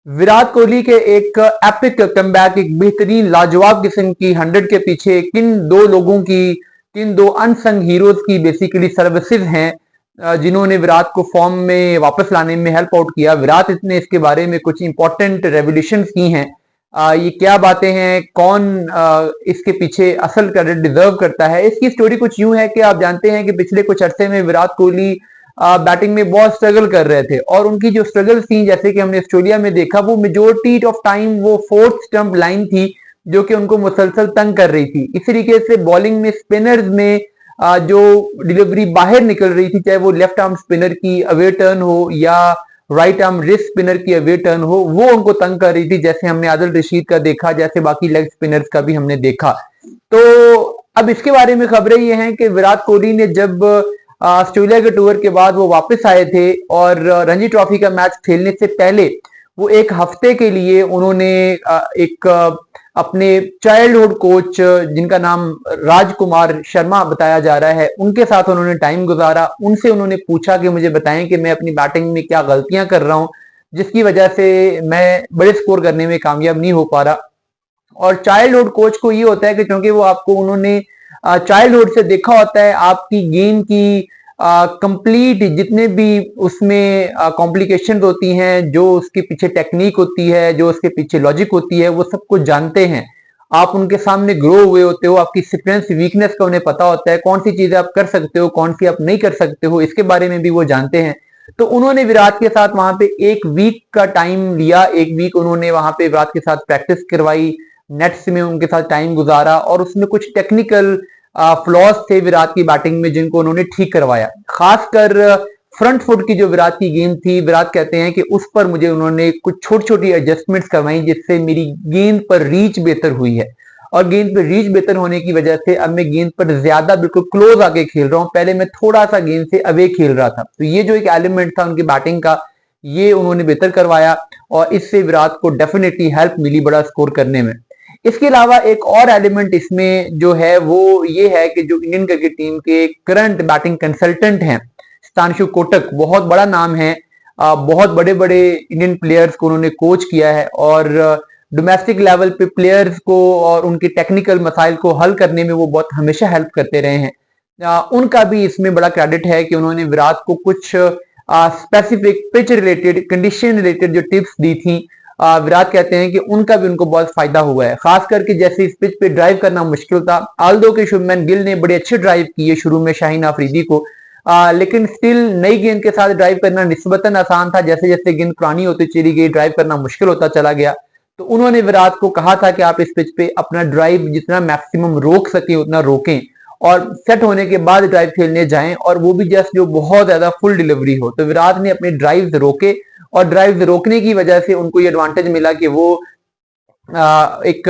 विराट कोहली के एक epic comeback, एक बेहतरीन लाजवाब किस्म की 100 के पीछे किन दो अनसंग हीरोज की बेसिकली सर्विसेज हैं, जिन्होंने विराट को फॉर्म में वापस लाने में हेल्प आउट किया। विराट ने इसके बारे में कुछ इंपॉर्टेंट रेवोल्यूशन की हैं। ये क्या बातें हैं, कौन इसके पीछे असल क्रेडिट डिजर्व करता है। इसकी स्टोरी कुछ यूं है कि आप जानते हैं कि पिछले कुछ अरसे में विराट कोहली बैटिंग में बहुत स्ट्रगल कर रहे थे, और उनकी जो स्ट्रगल थी, जैसे कि हमने ऑस्ट्रेलिया में देखा, वो मेजोरिटी ऑफ टाइम वो फोर्थ स्टंप लाइन थी जो कि उनको मुसलसल तंग कर रही थी। इसी तरीके से बॉलिंग में स्पिनर्स में जो डिलीवरी बाहर निकल रही थी, चाहे वो लेफ्ट आर्म स्पिनर की अवे टर्न हो या राइट आर्म रिस्ट स्पिनर की अवे टर्न हो, वो उनको तंग कर रही थी। जैसे हमने आदिल रशीद का देखा, जैसे बाकी लेग स्पिनर्स का भी हमने देखा। तो अब इसके बारे में खबरें ये हैं कि विराट कोहली ने जब ऑस्ट्रेलिया के टूर के बाद वो वापस आए थे, और रणजी ट्रॉफी का मैच खेलने से पहले वो एक हफ्ते के लिए उन्होंने एक अपने चाइल्डहुड कोच, जिनका नाम राजकुमार शर्मा बताया जा रहा है, उनके साथ उन्होंने टाइम गुजारा। उनसे उन्होंने पूछा कि मुझे बताएं कि मैं अपनी बैटिंग में क्या गलतियां कर रहा हूं, जिसकी वजह से मैं बड़े स्कोर करने में कामयाब नहीं हो पा रहा। और चाइल्डहुड कोच को ये होता है कि क्योंकि वो आपको उन्होंने चाइल्डहुड से देखा होता है, आपकी गेम की कंप्लीट जितने भी उसमें कॉम्प्लिकेशंस होती हैं, जो उसके पीछे टेक्निक होती है, जो उसके पीछे लॉजिक होती है, वो सब कुछ जानते हैं। आप उनके सामने ग्रो हुए होते हो, आपकी स्ट्रेंथ वीकनेस का उन्हें पता होता है, कौन सी चीजें आप कर सकते हो, कौन सी आप नहीं कर सकते हो, इसके बारे में भी वो जानते हैं। तो उन्होंने विराट के साथ वहां पे एक वीक का टाइम लिया, एक वीक उन्होंने वहां पे विराट के साथ प्रैक्टिस करवाई, नेट्स में उनके साथ टाइम गुजारा, और उसमें कुछ टेक्निकल फ्लॉज थे विराट की बैटिंग में जिनको उन्होंने ठीक करवाया। खासकर फ्रंट फुट की जो विराट की गेंद थी, विराट कहते हैं कि उस पर मुझे उन्होंने कुछ छोटी छोटी एडजस्टमेंट्स करवाई, जिससे मेरी गेंद पर रीच बेहतर हुई है। और गेंद पर रीच बेहतर होने की वजह से अब मैं गेंद पर ज्यादा बिल्कुल क्लोज आके खेल रहा हूं, पहले मैं थोड़ा सा गेंद से अवे खेल रहा था। तो ये जो एक एलिमेंट था उनकी बैटिंग का, ये उन्होंने बेहतर करवाया, और इससे विराट को डेफिनेटली हेल्प मिली बड़ा स्कोर करने में। इसके अलावा एक और एलिमेंट इसमें जो है वो ये है कि जो इंडियन क्रिकेट टीम के करंट बैटिंग कंसल्टेंट हैं, स्थानशु कोटक, बहुत बड़ा नाम है। बहुत बड़े बड़े इंडियन प्लेयर्स को उन्होंने कोच किया है, और डोमेस्टिक लेवल पे प्लेयर्स को और उनके टेक्निकल मसाइल को हल करने में वो बहुत हमेशा हेल्प करते रहे हैं। उनका भी इसमें बड़ा क्रेडिट है कि उन्होंने विराट को कुछ specific pitch related, condition related जो टिप्स दी थी। विराट कहते हैं कि उनका भी उनको बहुत फायदा हुआ है, खास करके जैसे इस पिच पे ड्राइव करना मुश्किल था। आल्दो के शुभमन गिल ने बड़े अच्छे ड्राइव किए शुरू में शाहीन अफरीदी को, लेकिन स्टिल नई गेंद के साथ ड्राइव करना निस्बतन आसान था। जैसे जैसे गेंद पुरानी होती चली गई, ड्राइव करना मुश्किल होता चला गया। तो उन्होंने विराट को कहा था कि आप इस पिच पे अपना ड्राइव जितना मैक्सिमम रोक सके उतना रोकें, और सेट होने के बाद ड्राइव खेलने जाएं, और वो भी जस्ट जो बहुत ज्यादा फुल डिलीवरी हो। तो विराट ने अपने ड्राइव रोके, और ड्राइव रोकने की वजह से उनको ये एडवांटेज मिला कि वो एक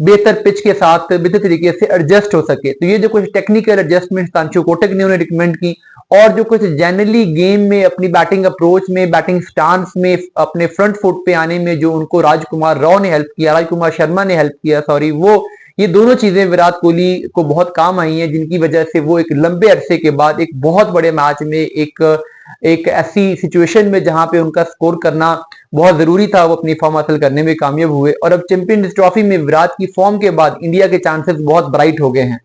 बेहतर पिच के साथ बेहतर तरीके से एडजस्ट हो सके। तो ये जो कुछ टेक्निकल एडजस्टमेंट स्थानशु कोटक ने उन्हें रिकमेंड की, और जो कुछ जनरली गेम में अपनी बैटिंग अप्रोच में, बैटिंग स्टांस में, अपने फ्रंट फुट पे आने में जो उनको राजकुमार शर्मा ने हेल्प किया, सॉरी, वो ये दोनों चीजें विराट कोहली को बहुत काम आई हैं, जिनकी वजह से वो एक लंबे अरसे के बाद एक बहुत बड़े मैच में एक ऐसी सिचुएशन में जहां पे उनका स्कोर करना बहुत जरूरी था, वो अपनी फॉर्म हासिल करने में कामयाब हुए। और अब चैंपियंस ट्रॉफी में विराट की फॉर्म के बाद इंडिया के चांसेस बहुत ब्राइट हो गए हैं।